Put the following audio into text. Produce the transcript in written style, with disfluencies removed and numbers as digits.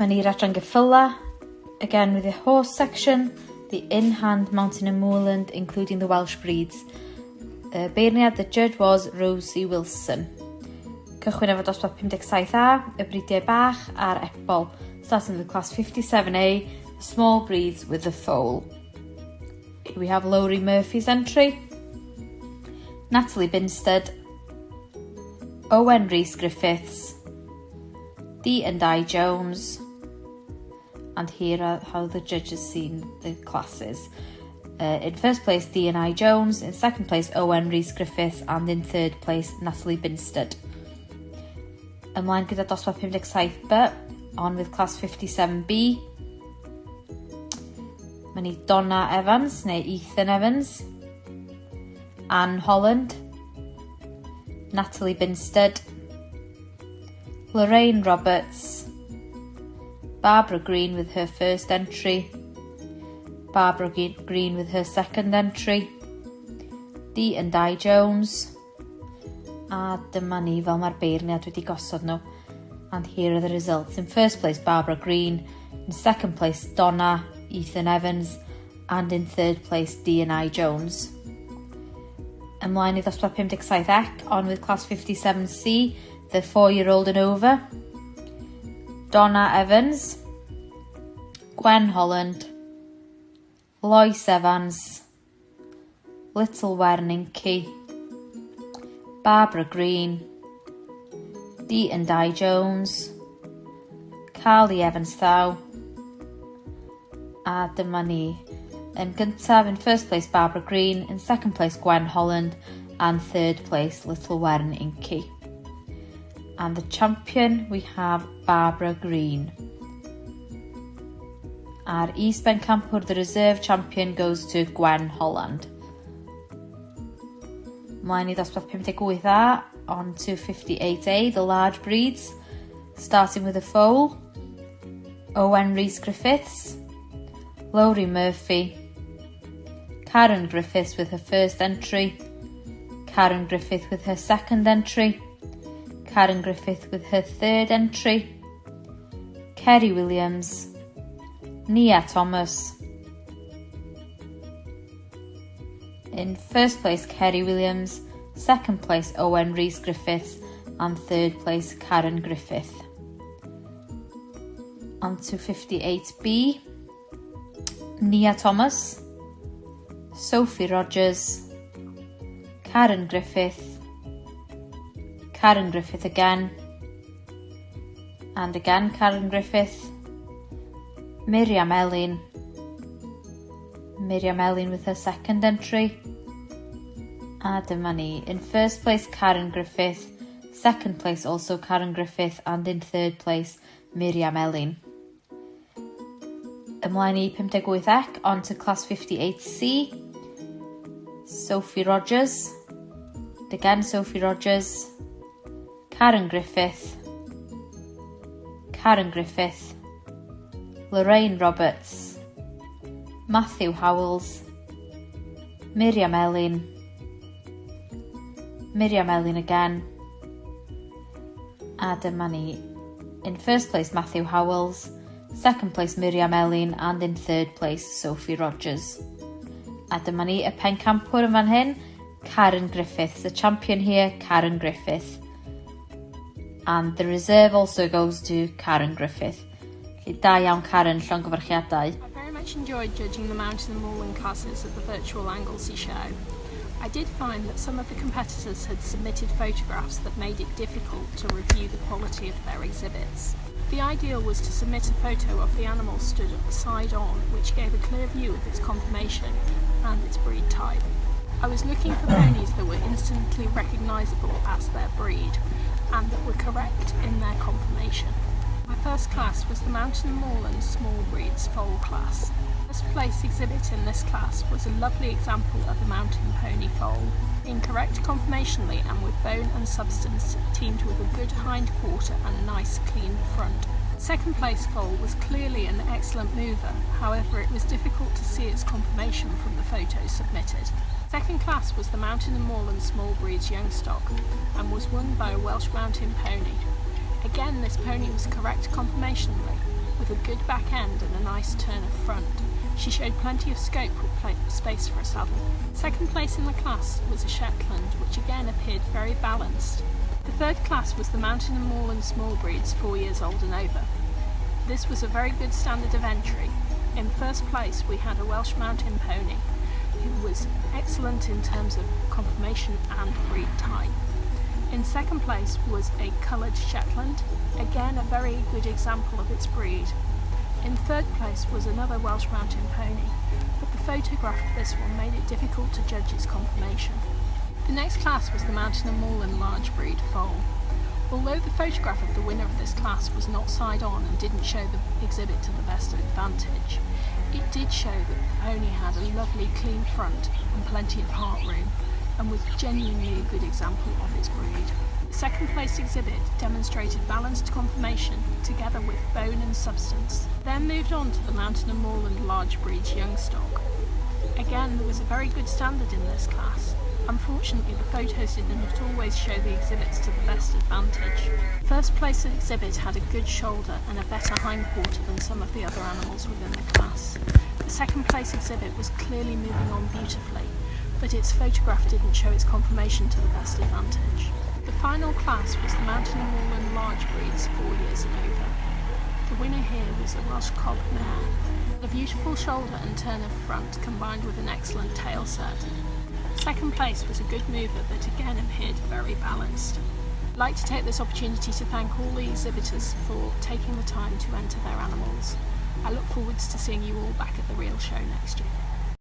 Mae ni'r adran Gefylla, again with the horse section, the in-hand mountain and moorland, including the Welsh breeds. Beirniad, the judge was Rosie Wilson. Cychwyn efo dosbarth 57A, y bridiau bach a'r epol, starting with class 57A, the small breeds with the foal. Here we have Lowry Murphy's entry, Natalie Binstead, Owen Rhys-Griffiths, D and I Jones, and here are how the judges seen the classes. In first place, D and I Jones, in second place, Owen Rhys-Griffiths, and in third place, Natalie Binstead. Ymlaen gyda dosbarth 57B, on with class 57B. Mae ni Donna Evans, neu Ethan Evans, Anne Holland, Natalie Binstead, Lorraine Roberts, Barbara Green with her first entry, Barbara Green with her second entry, D and I Jones, a dyma ni fel mae'r beirniad wedi gosod nhw. And here are the results. In first place, Barbara Green, in second place, Donna, Ethan Evans, and in third place, D and I Jones. Ymlaen i ddosbarth 57 on with class 57C, the 4-year-old and over. Donna Evans, Gwen Holland, Lois Evans, Little Werninki, Barbara Green, D and I Jones, Carly Evans Thaw, a dyma ni. In gyntaf, in first place Barbara Green, in second place Gwen Holland, and third place Little Werninki. And the champion, we have Barbara Green. Our East Bencampwr, the reserve champion, goes to Gwen Holland. Mlaen i ddosbarth 58A, on to 58A, the large breeds, starting with the foal. Owen Rhys-Griffiths, Lowry Murphy, Karen Griffiths with her first entry, Karen Griffith with her second entry, Karen Griffith with her third entry, Kerry Williams, Nia Thomas. In first place, Kerry Williams, second place, Owen Rhys-Griffiths, and third place, Karen Griffith. On to 58B, Nia Thomas, Sophie Rogers, Karen Griffith, Karen Griffith again, and again Karen Griffith, Miriam Elin with her second entry, a dyma ni. In first place, Karen Griffith, second place also Karen Griffith, and in third place, Miriam Elin. Ymlaen i 58 on to class 58C, Sophie Rogers, again Sophie Rogers, Karen Griffith, Lorraine Roberts, Matthew Howells, Miriam Elin again, a dyma ni. In first place, Matthew Howells, second place Miriam Elin, and in third place Sophie Rogers. A dyma ni, y pencampwr yn fan hyn, Karen Griffith. The champion here, Karen Griffith. And the reserve also goes to Karen Griffith. Da iawn Karen, llongyfarchiadau. I very much enjoyed judging the mountain and moorland classes at the virtual Anglesey show. I did find that some of the competitors had submitted photographs that made it difficult to review the quality of their exhibits. The ideal was to submit a photo of the animal stood side on, which gave a clear view of its conformation and its breed type. I was looking for ponies that were instantly recognisable as their breed and that were correct in their conformation. My first class was the Mountain and Moorland Small Breeds Foal class. The first place exhibit in this class was a lovely example of a mountain pony foal, in correct conformationally and with bone and substance, teamed with a good hind quarter and a nice clean front. Second place foal was clearly an excellent mover, however it was difficult to see its conformation from the photos submitted. Second class was the Mountain and Moorland Small Breeds Young Stock and was won by a Welsh mountain pony. Again, this pony was correct conformationally, with a good back end and a nice turn of front. She showed plenty of scope with space for a saddle. Second place in the class was a Shetland, which again appeared very balanced. The third class was the Mountain and Moorland small breeds 4 years old and over. This was a very good standard of entry. In first place we had a Welsh Mountain pony, who was excellent in terms of conformation and breed type. In second place was a coloured Shetland, again a very good example of its breed. In third place was another Welsh Mountain pony, but the photograph of this one made it difficult to judge its conformation. The next class was the Mountain and Moorland large breed foal. Although the photograph of the winner of this class was not side on and didn't show the exhibit to the best advantage, it did show that the pony had a lovely clean front and plenty of heart room, and was genuinely a good example of its breed. The second place exhibit demonstrated balanced conformation together with bone and substance. Then moved on to the Mountain and Moorland large breeds young stock. Again, there was a very good standard in this class. Unfortunately, the photos did not always show the exhibits to the best advantage. First place exhibit had a good shoulder and a better hindquarter than some of the other animals within the class. The second place exhibit was clearly moving on beautifully, but its photograph didn't show its conformation to the best advantage. The final class was the Mountain and Moorland large breeds 4 years and over. The winner here was a Welsh cob mare. A beautiful shoulder and turn of front combined with an excellent tail set. Second place was a good mover that again appeared very balanced. I'd like to take this opportunity to thank all the exhibitors for taking the time to enter their animals. I look forward to seeing you all back at the real show next year.